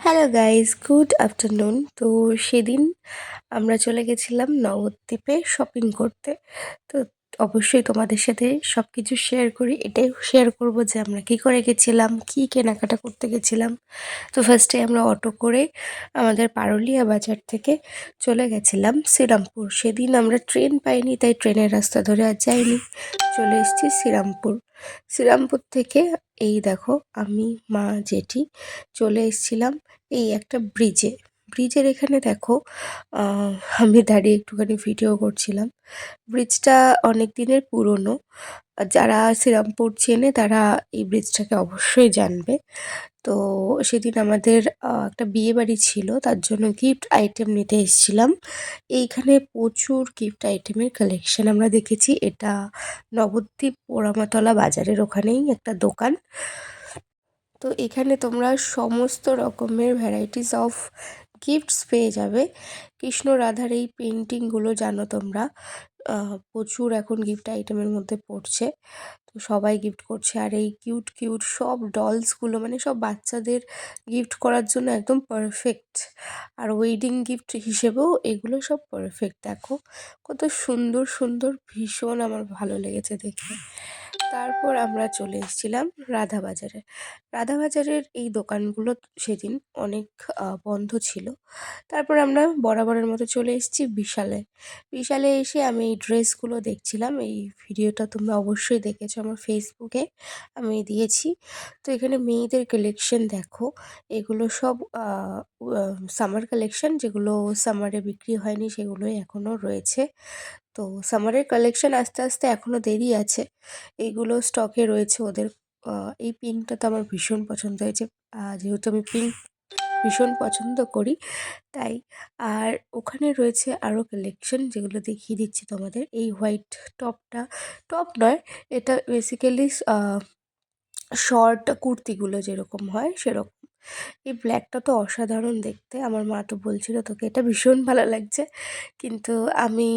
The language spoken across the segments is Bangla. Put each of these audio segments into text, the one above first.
Hello guys, good afternoon. তো সেদিন আমরা চলে গেছিলাম নবদ্বীপে শপিং করতে। তো অবশ্যই তোমাদের সাথে সব কিছু শেয়ার করি। এটাই শেয়ার করব যে আমরা কী করে গেছিলাম, কী কেনাকাটা করতে গেছিলাম। তো ফার্স্টে আমরা অটো করে আমাদের পারুলিয়া বাজার থেকে চলে গেছিলাম শ্রীরামপুর। সেদিন আমরা ট্রেন পাইনি, তাই ট্রেনের রাস্তা ধরে আর যাইনি, চলে এসেছি শ্রীরামপুর। শ্রীরামপুর থেকে এই দেখো আমি, মা, জেঠি চলে এসেছিলাম এই একটা ব্রিজের এখানে দেখো। আহ, আমি দাঁড়িয়ে একটুখানি ভিডিও করছিলাম। ব্রিজটা অনেক দিনের পুরনো। যারা শ্রীরামপুর চেনে তারা এই ব্রিজটাকে অবশ্যই জানবে। তো সেদিন আমাদের একটা বিয়ে বাড়ি ছিল, তার জন্য গিফট আইটেম নিতে এসেছিলাম। এইখানে প্রচুর গিফট আইটেমের কালেকশন আমরা দেখেছি। এটা নবদ্বীপ পোড়ামাতলা বাজারের ওখানেই একটা দোকান। তো এখানে তোমরা সমস্ত রকমের ভ্যারাইটিস অফ গিফটস পেয়ে যাবে। কৃষ্ণ রাধার এই পেন্টিংগুলো জানো তোমরা, প্রচুর এখন গিফট আইটেমের মধ্যে পড়ছে। তো সবাই গিফট করছে, আর এই কিউট কিউট সব ডলসগুলো মানে সব বাচ্চাদের গিফট করার জন্য একদম পারফেক্ট। আর ওয়েডিং গিফট হিসেবেও এগুলো সব পারফেক্ট। দেখো কত সুন্দর সুন্দর, ভীষণ আমার ভালো লেগেছে দেখে। তারপর আমরা চলে এসেছিলাম রাধাবাজারে। রাধাবাজারের এই দোকানগুলো সেদিন অনেক বন্ধ ছিল। তারপর আমরা বরাবরের মতো চলে এসেছি বিশালে। বিশালে এসে আমি এই ড্রেসগুলো দেখছিলাম। এই ভিডিওটা তোমরা অবশ্যই দেখেছো, আমার ফেসবুকে আমি দিয়েছি। তো এখানে মেয়েদের কালেকশন দেখো। এগুলো সব সামার কালেকশন, যেগুলো সামারে বিক্রি হয়নি সেগুলোই এখনও রয়েছে। তো সামারের কালেকশন আস্তে আস্তে এখনও দেরি আছে, এইগুলো স্টকে রয়েছে ওদের। এই পিঙ্কটা তো আমার ভীষণ পছন্দ হয়েছে, যেহেতু আমি পিঙ্ক ভীষণ পছন্দ করি তাই। আর ওখানে রয়েছে আরও কালেকশন, যেগুলো দেখিয়ে দিচ্ছি তোমাদের। এই হোয়াইট টপটা, টপ নয়, এটা বেসিক্যালি শর্ট কুর্তিগুলো যেরকম হয় সেরকম। এই ব্ল্যাকটা তো অসাধারণ দেখতে, আমার মা তো বলছিল তোকে এটা ভীষণ ভালো লাগছে। কিন্তু আমি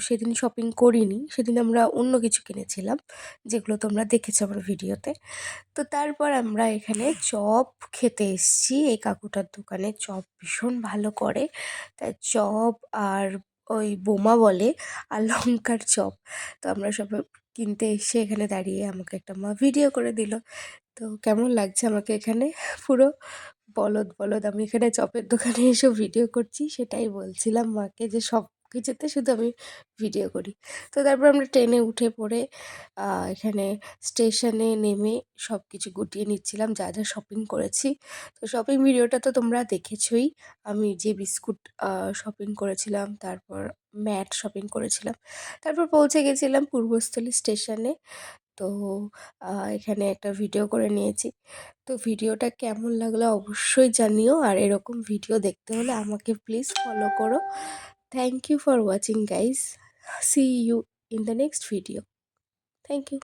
সেদিন শপিং করিনি, সেদিন আমরা অন্য কিছু কিনেছিলাম, যেগুলো তোমরা দেখেছো আমার ভিডিওতে। তো তারপর আমরা এখানে চপ খেতে এসেছি। এই কাকুটার দোকানে চপ ভীষণ ভালো করে, তাই চপ আর ওই বোমা বলে আর লঙ্কার চপ। তো আমরা সবাই কিনতে এসে এখানে দাঁড়িয়ে আমাকে একটা মা ভিডিও করে দিল। তো কেমন লাগছে আমাকে এখানে, পুরো বলদ বলদ আমি এখানে চপের দোকানে এসে ভিডিও করছি, সেটাই বলছিলাম মাকে যে সব কিছুতে শুধু আমি ভিডিও করি। তো তারপর আমরা ট্রেনে উঠে পড়ে এখানে স্টেশনে নেমে সব কিছু গুটিয়ে নিচ্ছিলাম, যা যা শপিং করেছি। তো শপিং ভিডিওটা তো তোমরা দেখেছোই। আমি যে বিস্কুট শপিং করেছিলাম, তারপর ম্যাট শপিং করেছিলাম। তারপর পৌঁছে গেছিলাম পূর্বস্থলী স্টেশনে। তো এখানে একটা ভিডিও করে নিয়েছি। তো ভিডিওটা কেমন লাগলো অবশ্যই জানিও, আর এরকম ভিডিও দেখতে হলে আমাকে প্লিজ ফলো করো। Thank you for watching guys. See you in the next video. Thank you.